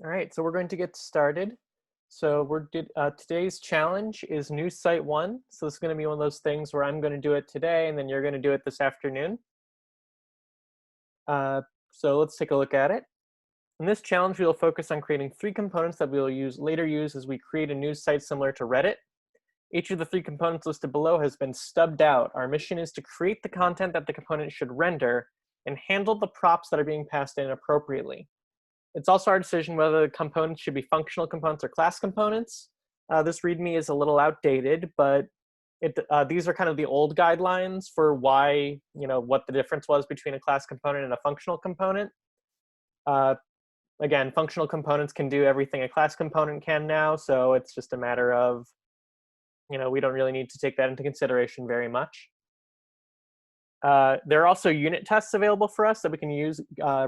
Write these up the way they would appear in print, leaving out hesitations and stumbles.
All right, so we're going to get started. So today's challenge is news site one. So this is going to be one of those things where I'm going to do it today, and then you're going to do it this afternoon. Uh, so let's take a look at it. In this challenge, we will focus on creating three components that we will later use as we create a news site similar to Reddit. Each of the three components listed below has been stubbed out. Our mission is to create the content that the component should render and handle the props that are being passed in appropriately. It's also our decision whether the components should be functional components or class components. This README is a little outdated, but these are kind of the old guidelines for why, what the difference was between a class component and a functional component. Uh, Again, functional components can do everything a class component can now, so it's just a matter of, we don't really need to take that into consideration very much. There are also unit tests available for us that we can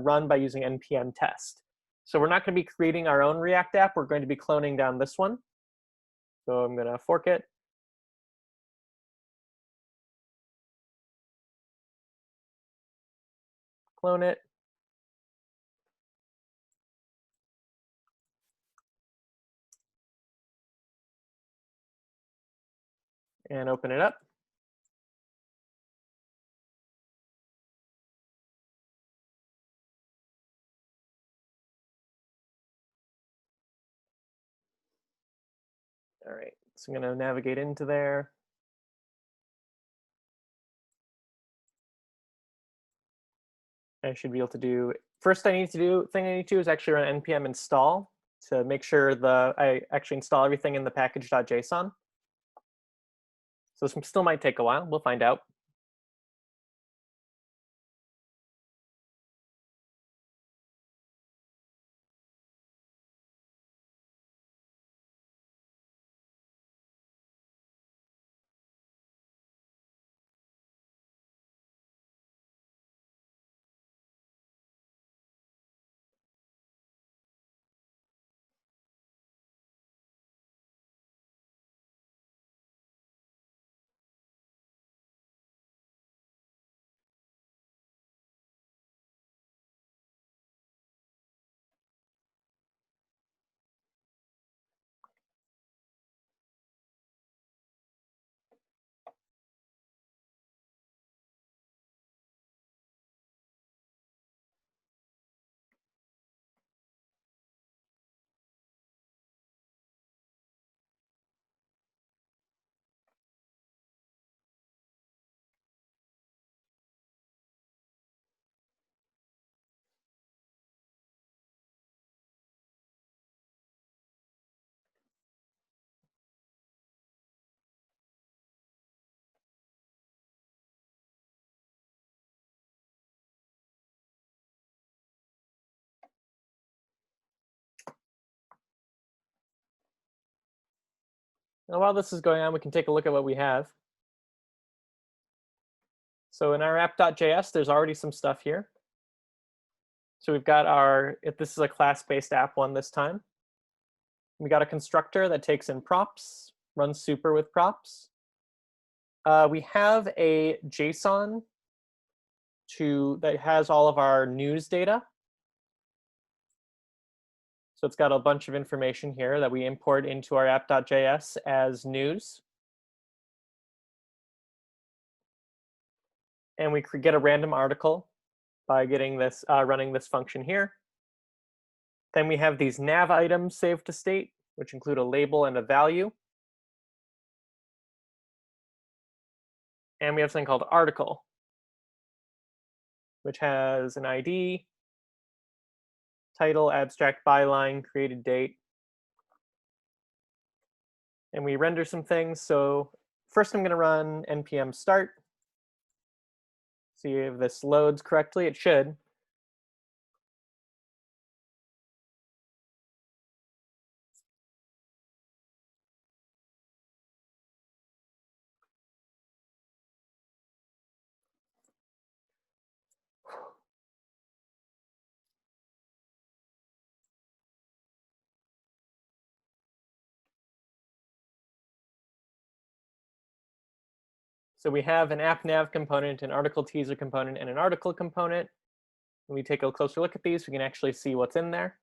run by using npm test. So we're not going to be creating our own React app. We're going to be cloning down this one. So I'm going to fork it. Clone it. And open it up. All right, so I'm going to navigate into there. I should be able to do, first thing I need to do is actually run npm install to make sure I actually install everything in the package.json. So this still might take a while. We'll find out. Now, while this is going on, we can take a look at what we have. So in our app.js, there's already some stuff here. So we've got this is a class-based app one this time. We got a constructor that takes in props, runs super with props. We have a JSON that has all of our news data. So it's got a bunch of information here that we import into our app.js as news. And we get a random article by getting this running this function here. Then we have these nav items saved to state, which include a label and a value. And we have something called article, which has an ID, title, abstract, byline, created date. And we render some things. So first I'm going to run npm start. See if this loads correctly. It should. So we have an app nav component, an article teaser component, and an article component. When we take a closer look at these, we can actually see what's in there.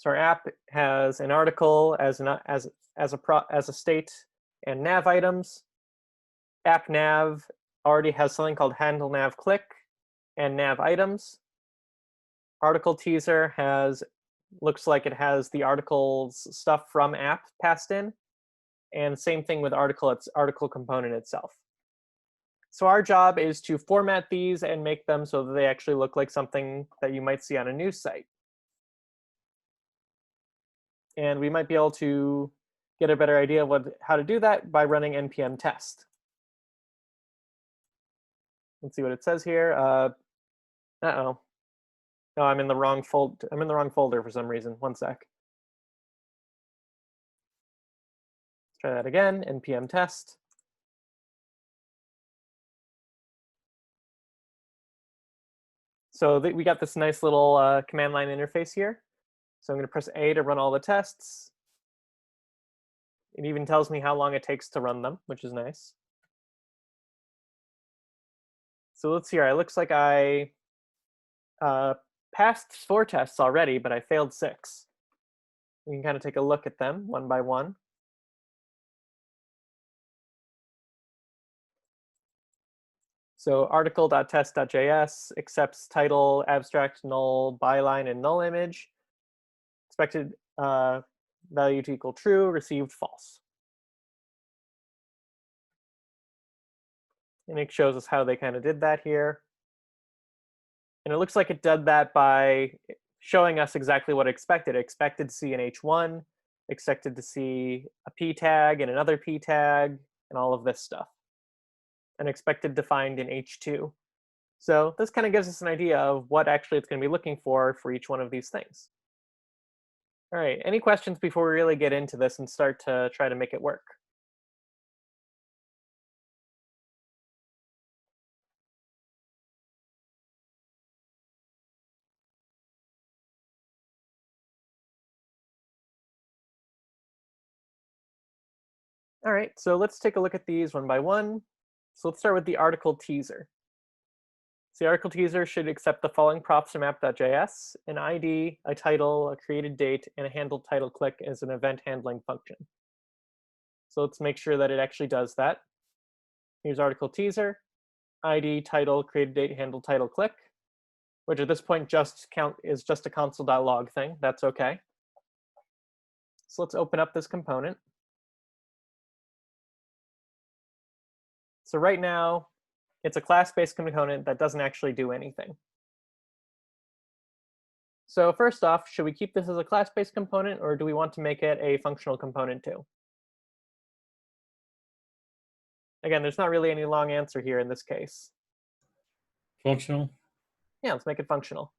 So our app has an article as a state and nav items. App nav already has something called handle nav click and nav items. Article teaser looks like it has the article's stuff from app passed in, and same thing with article component itself. So our job is to format these and make them so that they actually look like something that you might see on a news site. And we might be able to get a better idea of how to do that by running npm test. Let's see what it says here. Uh-oh. No, I'm in the wrong folder for some reason. One sec. Let's try that again. npm test. So we got this nice little command line interface here. So I'm going to press A to run all the tests. It even tells me how long it takes to run them, which is nice. So let's see here. It looks like I passed 4 tests already, but I failed 6. We can kind of take a look at them one by one. So article.test.js accepts title, abstract, null, byline, and null image. Expected value to equal true, received false. And it shows us how they kind of did that here. And it looks like it did that by showing us exactly what it expected. It expected to see an H1, expected to see a P tag and another P tag, and all of this stuff. And expected to find an H2. So this kind of gives us an idea of what actually it's going to be looking for each one of these things. All right, any questions before we really get into this and start to try to make it work? All right, so let's take a look at these one by one. So let's start with the article teaser. So the article teaser should accept the following props from app.js: an ID, a title, a created date, and a handle title click as an event handling function. So let's make sure that it actually does that. Here's article teaser, ID, title, created date, handle title click, which at this point is just a console.log thing. That's okay. So let's open up this component. So right now, it's a class-based component that doesn't actually do anything. So first off, should we keep this as a class-based component, or do we want to make it a functional component too? Again, there's not really any long answer here in this case. Functional? Yeah, let's make it functional.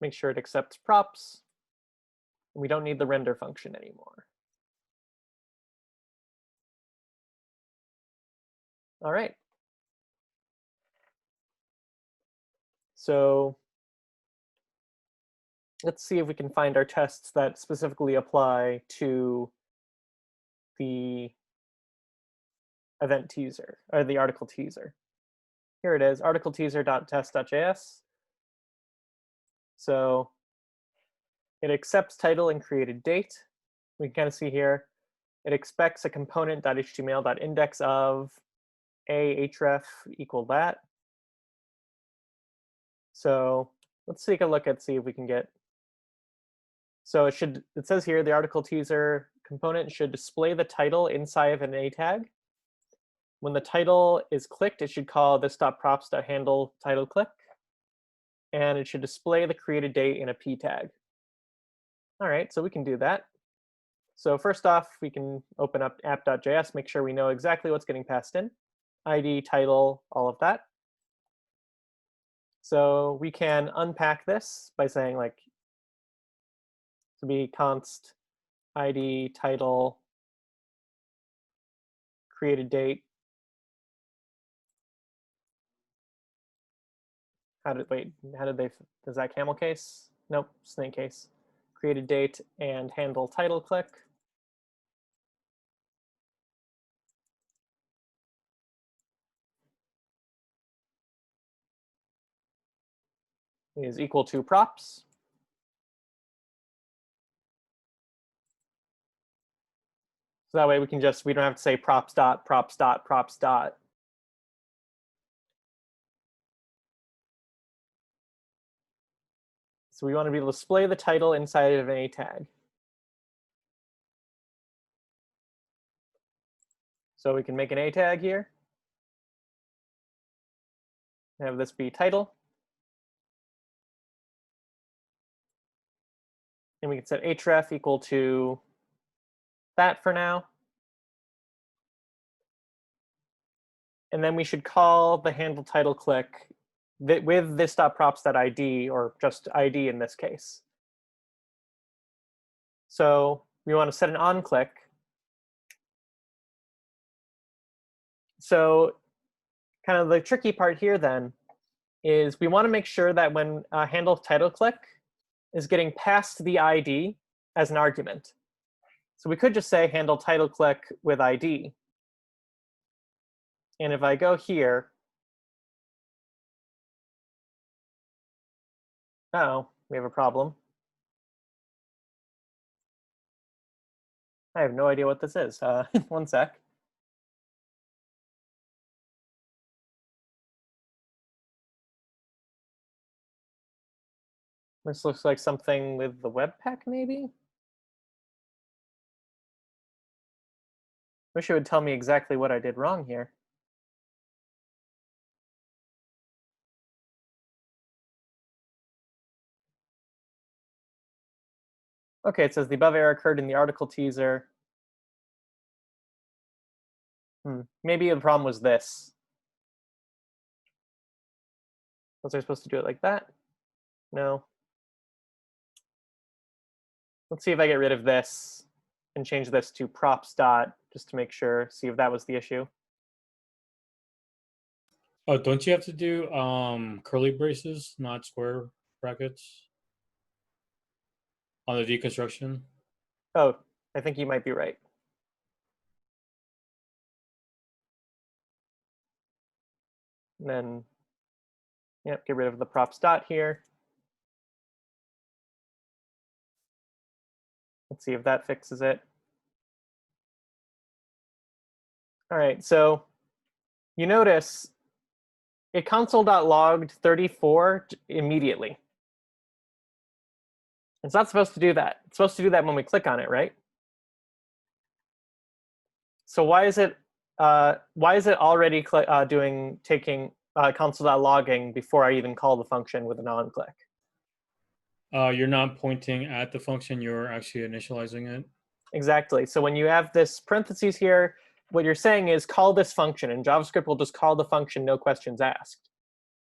Make sure it accepts props. We don't need the render function anymore. All right. So let's see if we can find our tests that specifically apply to the event teaser, or the article teaser. Here it is, article teaser.test.js. So it accepts title and created date. We can kind of see here, it expects a component.html.index of a href equal that. So let's take a look and see if we can get. So it says here the article teaser component should display the title inside of an A tag. When the title is clicked, it should call this.props.handle title click. And it should display the created date in a P tag. All right, so we can do that. So first off, we can open up app.js, make sure we know exactly what's getting passed in. ID, title, all of that. So we can unpack this by saying like, to be const ID, title, created date. Does that camel case? Nope, snake case. Created date and handle title click. is equal to props. So that way we don't have to say props dot, props dot, props dot. So we want to be able to display the title inside of an A tag. So we can make an A tag here. Have this be title. And we can set href equal to that for now. And then we should call the handle title click with this.props.id, or just ID in this case. So we want to set an on click. So kind of the tricky part here then is we want to make sure that when a handle title click is getting passed the ID as an argument. So we could just say handle title click with ID. And if I go here, oh, we have a problem. I have no idea what this is. One sec. This looks like something with the Webpack, maybe? Wish it would tell me exactly what I did wrong here. Okay, it says the above error occurred in the article teaser. Maybe the problem was this. Was I supposed to do it like that? No. Let's see if I get rid of this and change this to props dot, just to make sure, see if that was the issue. Oh, don't you have to do curly braces, not square brackets on the deconstruction? Oh, I think you might be right. And then, yep, get rid of the props dot here. Let's see if that fixes it. All right, so you notice it console.logged 34 immediately. It's not supposed to do that. It's supposed to do that when we click on it, right? So why is it already taking console.logging before I even call the function with an on click? You're not pointing at the function, you're actually initializing it. Exactly. So when you have this parentheses here, what you're saying is call this function, and JavaScript will just call the function, no questions asked.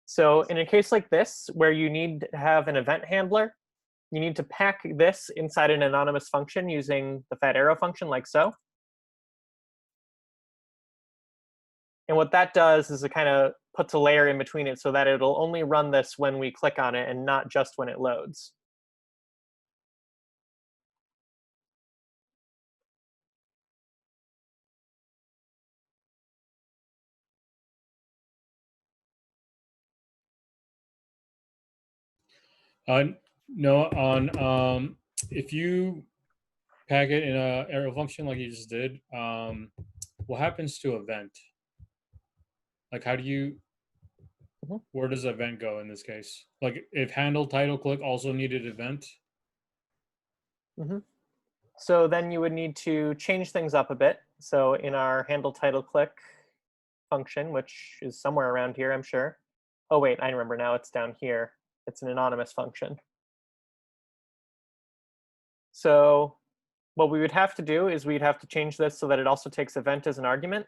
So in a case like this, where you need to have an event handler, you need to pack this inside an anonymous function using the fat arrow function, like so. And what that does is it kind of puts a layer in between it so that it'll only run this when we click on it and not just when it loads. No, on if you pack it in a arrow function like you just did, what happens to event? Like, how do you? Where does event go in this case? Like, if handle title click also needed event. So then you would need to change things up a bit. So in our handle title click function, which is somewhere around here, I'm sure. Oh wait, I remember now, it's down here. It's an anonymous function. So what we would have to do is we'd have to change this so that it also takes event as an argument.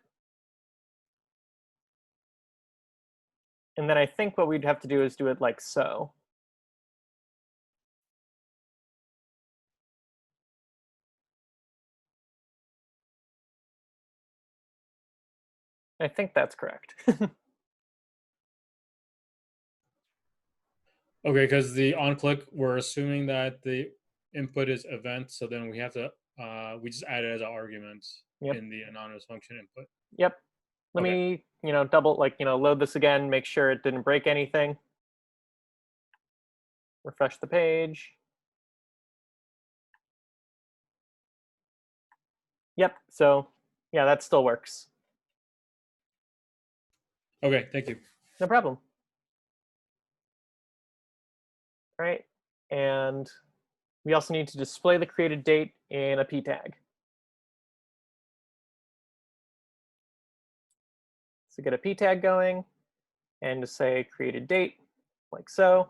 And then I think what we'd have to do is do it like so. I think that's correct. Okay, because the on click, we're assuming that the input is event, so then we have to we just add it as an argument in the anonymous function input. Yep. Let me, double, load this again, make sure it didn't break anything. refresh the page. Yep, so yeah, that still works. Okay, thank you. No problem. All right, and we also need to display the created date in a p tag. So get a p tag going and just say created date, like so.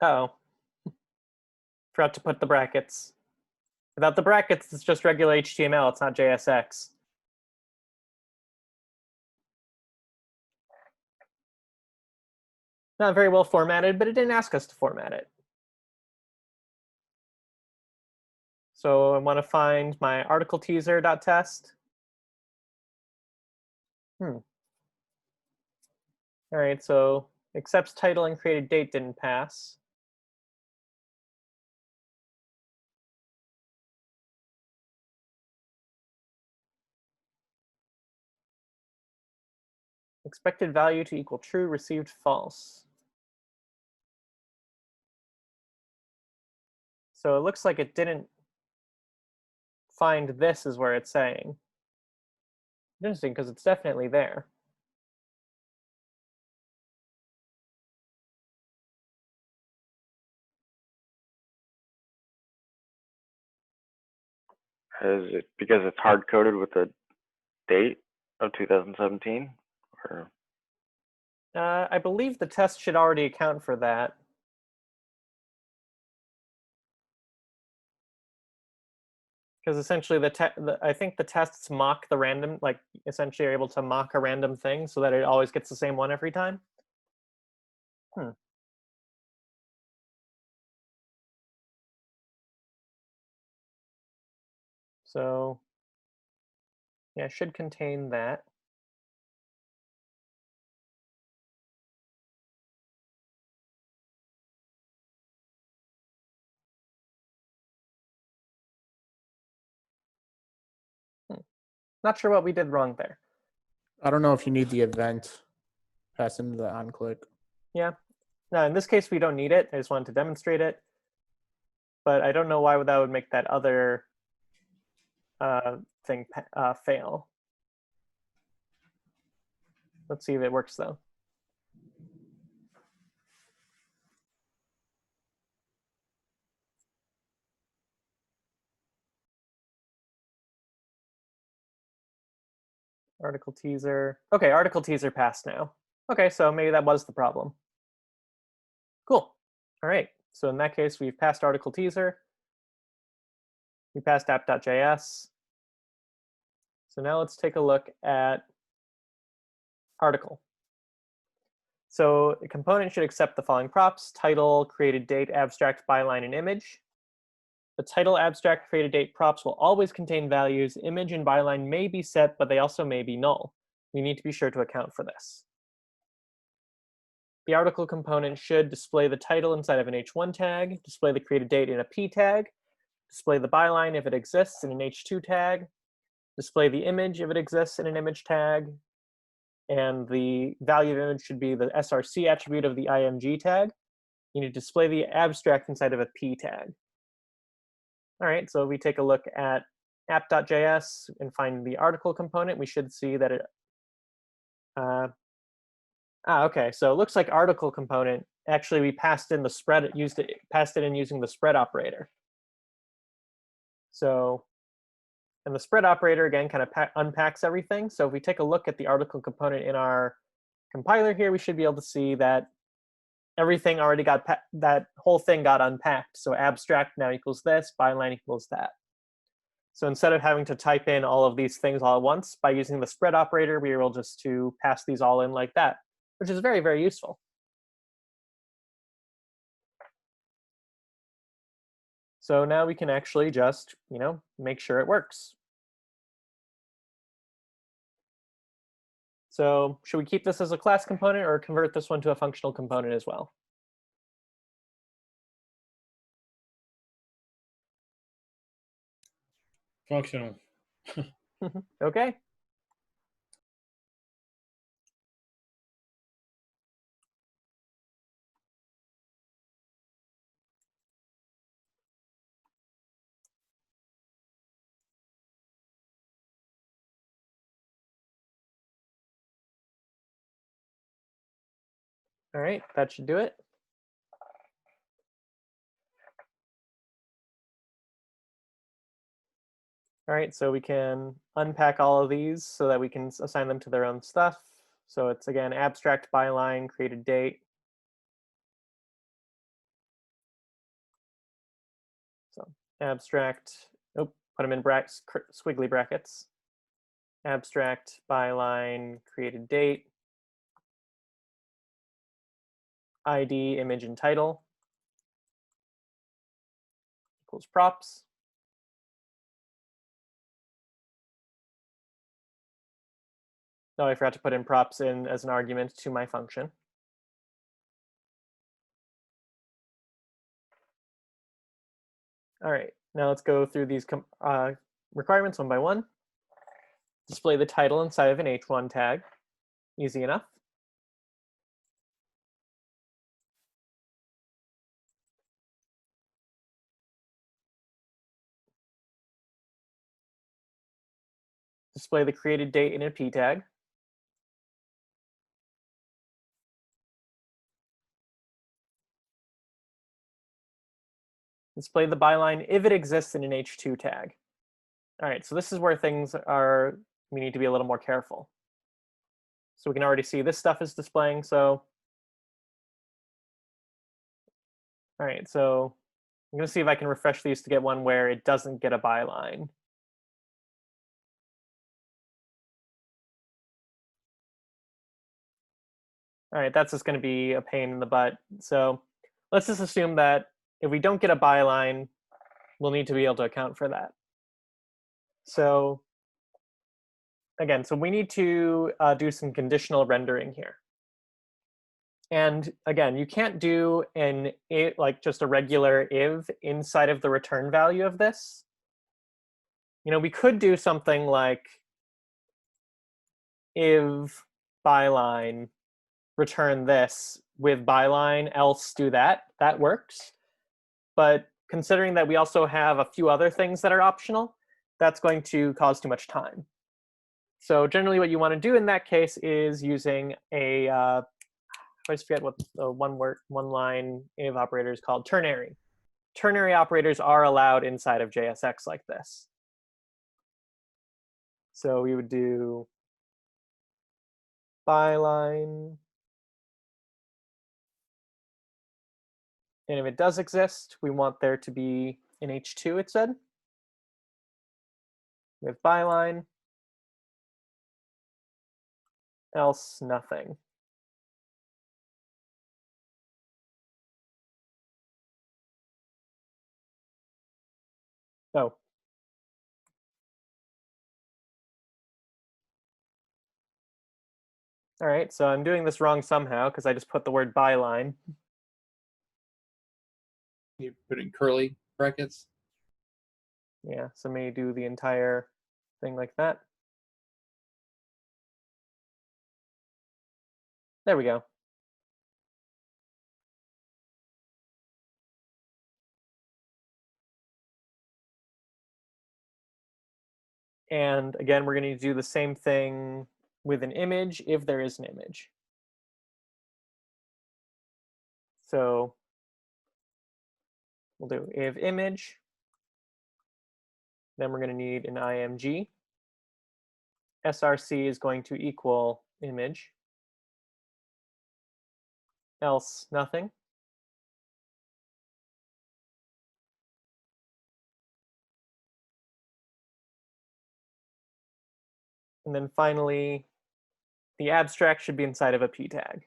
Uh-oh, forgot to put the brackets. Without the brackets, it's just regular HTML, it's not JSX. Not very well formatted, but it didn't ask us to format it. So I want to find my article teaser.test. All right, so accepts title and created date didn't pass. Expected value to equal true, received false. So it looks like it didn't find this is where it's saying. Interesting, because it's definitely there. Is it because it's hard coded with the date of 2017? Or I believe the test should already account for that. Because essentially, I think the tests mock the random, like essentially are able to mock a random thing so that it always gets the same one every time. So yeah, it should contain that. Not sure what we did wrong there. I don't know if you need the event passed into the onClick. Yeah. No, in this case, we don't need it. I just wanted to demonstrate it. But I don't know why that would make that other thing fail. Let's see if it works, though. Article teaser. Okay, article teaser passed now. Okay, so maybe that was the problem. Cool. All right. So in that case, we've passed article teaser. We passed app.js. So now let's take a look at article. So a component should accept the following props: title, created date, abstract, byline, and image. The title, abstract, created date props will always contain values. Image and byline may be set, but they also may be null. We need to be sure to account for this. The article component should display the title inside of an h1 tag, display the created date in a p tag, display the byline if it exists in an h2 tag, display the image if it exists in an image tag, and the value of image should be the src attribute of the img tag. You need to display the abstract inside of a p tag. All right, so if we take a look at app.js and find the article component, we should see that it, okay, so it looks like article component, actually we passed in the spread, passed it in using the spread operator. So, and the spread operator, again, kind of unpacks everything. So if we take a look at the article component in our compiler here, we should be able to see that everything already got, that whole thing got unpacked. So abstract now equals this, byline equals that. So instead of having to type in all of these things all at once, by using the spread operator, we were able just to pass these all in like that, which is very, very useful. So now we can actually just, make sure it works. So should we keep this as a class component or convert this one to a functional component as well? Functional. Okay. All right, that should do it. All right, so we can unpack all of these so that we can assign them to their own stuff. So it's again, abstract byline, created date. So abstract, put them in squiggly brackets. Abstract byline, created date. ID, image, and title equals props. No, I forgot to put in props in as an argument to my function. All right, now let's go through these requirements one by one. Display the title inside of an H1 tag. Easy enough. Display the created date in a P tag. Display the byline if it exists in an H2 tag. All right, so this is where things are, we need to be a little more careful. So we can already see this stuff is displaying, so. All right, so I'm gonna see if I can refresh these to get one where it doesn't get a byline. All right, that's just gonna be a pain in the butt. So let's just assume that if we don't get a byline, we'll need to be able to account for that. So again, so we need to do some conditional rendering here. And again, you can't do like just a regular if inside of the return value of this. We could do something like if byline return this with byline else do that. That works. But considering that we also have a few other things that are optional, that's going to cause too much time. So generally what you want to do in that case is using a, I always forget what the one line if operator is called, ternary. Ternary operators are allowed inside of JSX like this. So we would do byline. And if it does exist, we want there to be an H2, it said. We have byline. Else, nothing. Oh. All right, so I'm doing this wrong somehow because I just put the word byline. You put in curly brackets. Yeah, so maybe do the entire thing like that. There we go. And again, we're going to do the same thing with an image if there is an image. So we'll do if image. Then we're going to need an img. src is going to equal image. Else, nothing. And then finally, the abstract should be inside of a p tag.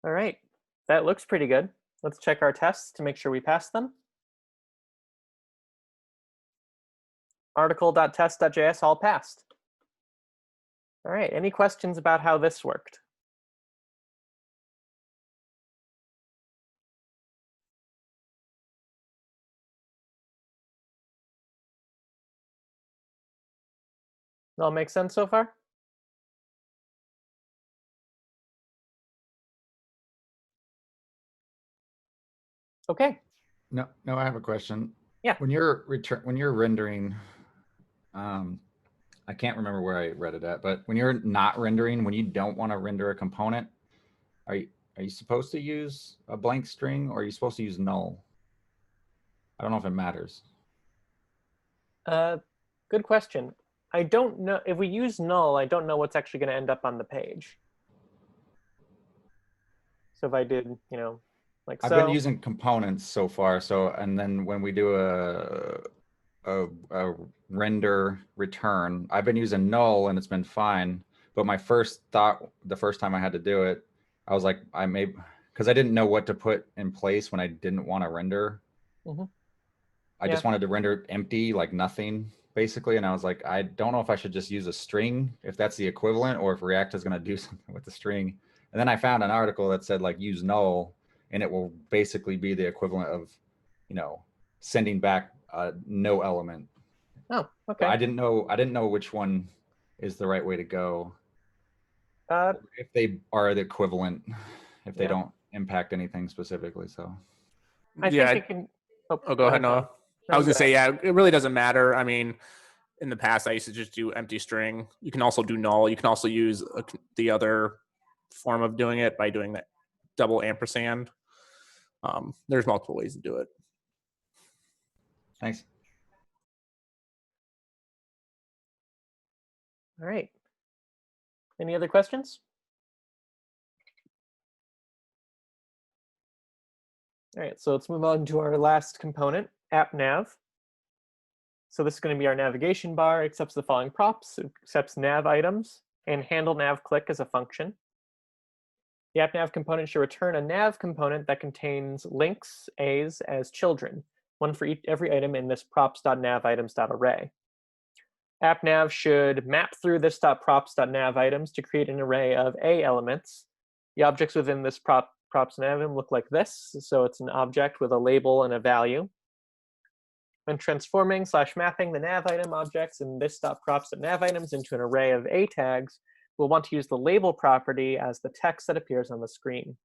All right, that looks pretty good. Let's check our tests to make sure we pass them. Article.test.js all passed. All right, any questions about how this worked? All make sense so far? Okay, No, I have a question. Yeah. When you're rendering, I can't remember where I read it at, but when you're not rendering, when you don't want to render a component, are you supposed to use a blank string or are you supposed to use null? I don't know if it matters. Good question. I don't know if we use null. I don't know what's actually going to end up on the page. So if I did, you know, like I've so. been using components so far. So, and then when we do a render return, I've been using null and it's been fine. But my first thought, the first time I had to do it, I was like, because I didn't know what to put in place when I didn't want to render. Mhm. I just wanted to render empty, like nothing, basically. And I was like, I don't know if I should just use a string, if that's the equivalent, or if React is going to do something with the string. And then I found an article that said like use null, and it will basically be the equivalent of, you know, sending back no element. Oh, okay. But I didn't know which one is the right way to go. If they are the equivalent, if they don't impact anything specifically. So I yeah. think it can. Oh, go ahead, Noah. I was gonna say, yeah, it really doesn't matter. I mean, in the past, I used to just do empty string. You can also do null. You can also use the other form of doing it by doing that double ampersand. There's multiple ways to do it. thanks. All right. Any other questions? All right, so let's move on to our last component, app nav. So this is going to be our navigation bar, accepts the following props, accepts nav items, and handle nav click as a function. The app nav component should return a nav component that contains links, A's, as children, one for every item in this props.navitems.array. App nav should map through this.props.navitems to create an array of A elements. The objects within this props nav item look like this. So it's an object with a label and a value. When transforming / mapping the nav item objects in this.props.navitems into an array of A tags, we'll want to use the label property as the text that appears on the screen. At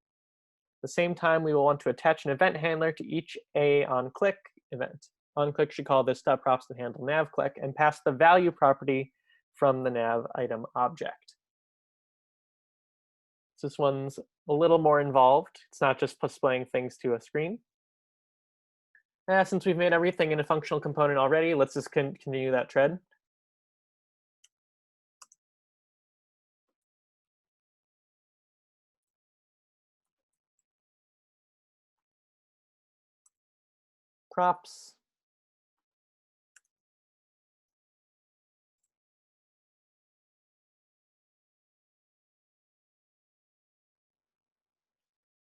the same time, we will want to attach an event handler to each A on click event. On click should call this.props to handle nav click and pass the value property from the nav item object. So this one's a little more involved. It's not just displaying things to a screen. Since we've made everything in a functional component already, let's just continue that thread. Props.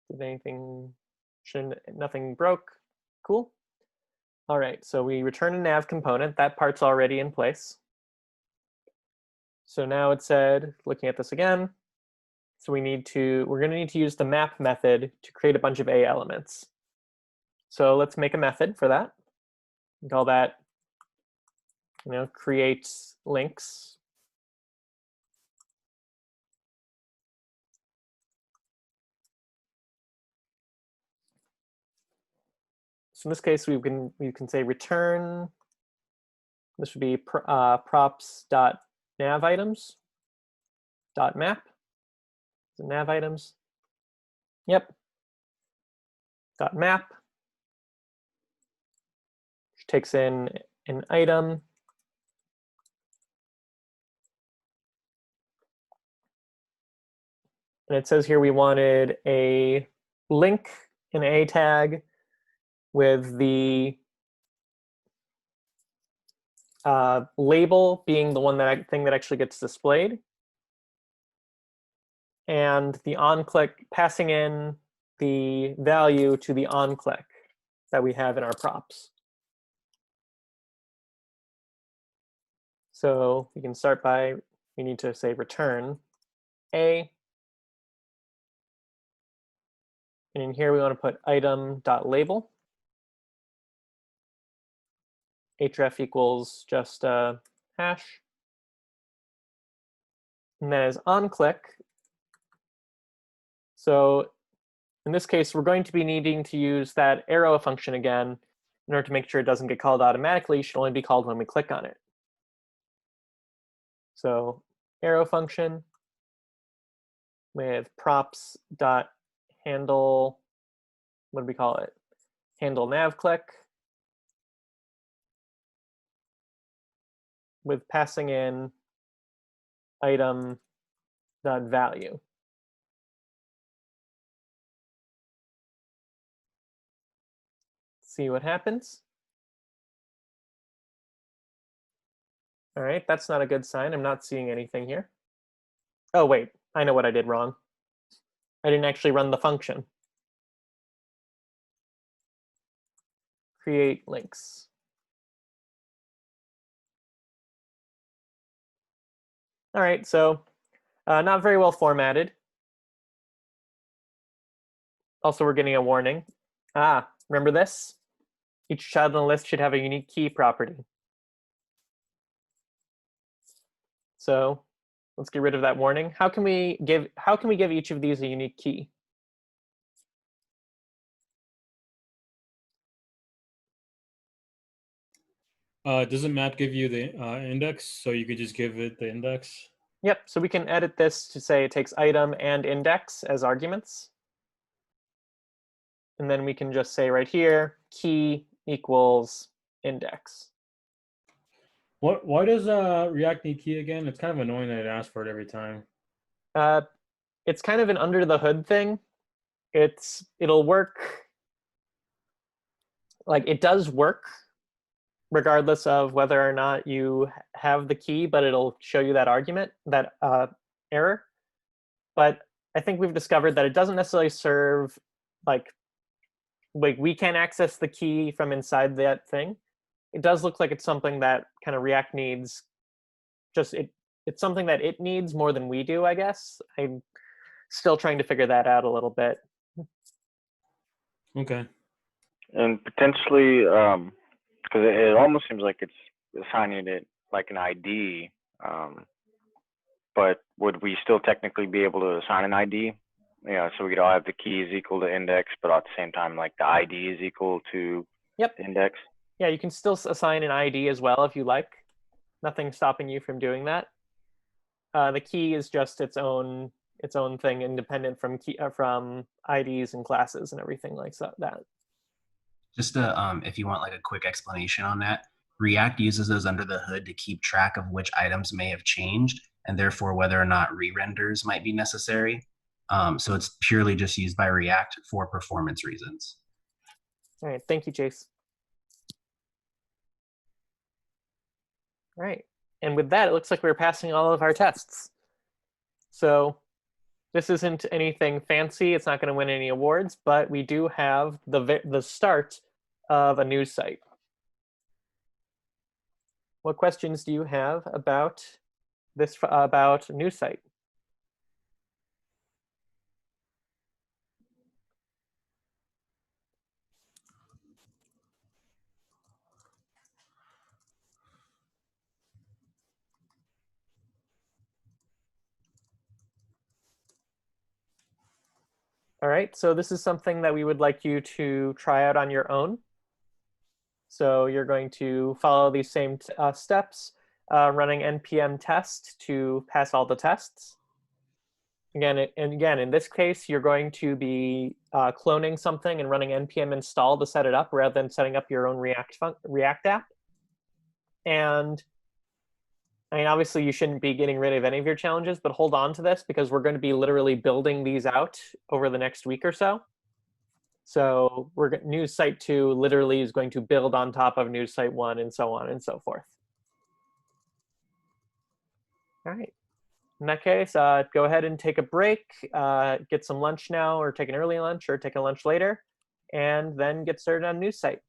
Did anything, nothing broke? Cool. All right, so we return a nav component. That part's already in place. So now it said, looking at this again, so we're going to need to use the map method to create a bunch of A elements. So let's make a method for that. We call that, create links. So in this case, we can say return. This would be props.navitems.map. So nav items. Yep. .map. Which takes in an item. And it says here we wanted a link in A tag with the label being the thing that actually gets displayed. And the on-click, passing in the value to the on-click that we have in our props. So we can start by, we need to say return A. And in here we want to put item.label. href equals just hash. And then as on-click, so In this case, we're going to be needing to use that arrow function again in order to make sure it doesn't get called automatically. It should only be called when we click on it. So arrow function with props dot handle, what do we call it? Handle nav click with passing in item dot value. See what happens. All right, that's not a good sign. I'm not seeing anything here. Oh, wait, I know what I did wrong. I didn't actually run the function. Create links. All right, so not very well formatted. Also, we're getting a warning. Remember this? Each child on the list should have a unique key property. So let's get rid of that warning. How can we give each of these a unique key? Doesn't map give you the index, so you could just give it the index? Yep, so we can edit this to say it takes item and index as arguments. And then we can just say right here, key equals index. Why does React need key again? It's kind of annoying that it asks for it every time. It's kind of an under the hood thing. It'll work, like it does work regardless of whether or not you have the key, but it'll show you that argument, that error. But I think we've discovered that it doesn't necessarily serve, like we can't access the key from inside that thing. It does look like it's something that kind of React needs. It's something that it needs more than we do, I guess. I'm still trying to figure that out a little bit. Okay. And potentially, because it almost seems like it's assigning it like an ID, but would we still technically be able to assign an ID? Yeah, so we could all have the key is equal to index, but at the same time, like the ID is equal to Yep. the index. Yeah, you can still assign an ID as well if you like. Nothing's stopping you from doing that. The key is just its own thing, independent from from IDs and classes and everything like that. Just if you want like a quick explanation on that, React uses those under the hood to keep track of which items may have changed and therefore whether or not re-renders might be necessary. So it's purely just used by React for performance reasons. All right, thank you, Chase. All right, and with that, it looks like we're passing all of our tests. So this isn't anything fancy. It's not going to win any awards, but we do have the start of a news site. What questions do you have about this, about news site? All right, so this is something that we would like you to try out on your own. So you're going to follow these same steps, running npm test to pass all the tests. Again, in this case, you're going to be cloning something and running npm install to set it up rather than setting up your own React app. And I mean, obviously, you shouldn't be getting rid of any of your challenges, but hold on to this because we're going to be literally building these out over the next week or so. So news site 2 literally is going to build on top of news site 1 and so on and so forth. All right. In that case, go ahead and take a break, get some lunch now, or take an early lunch, or take a lunch later, and then get started on news site.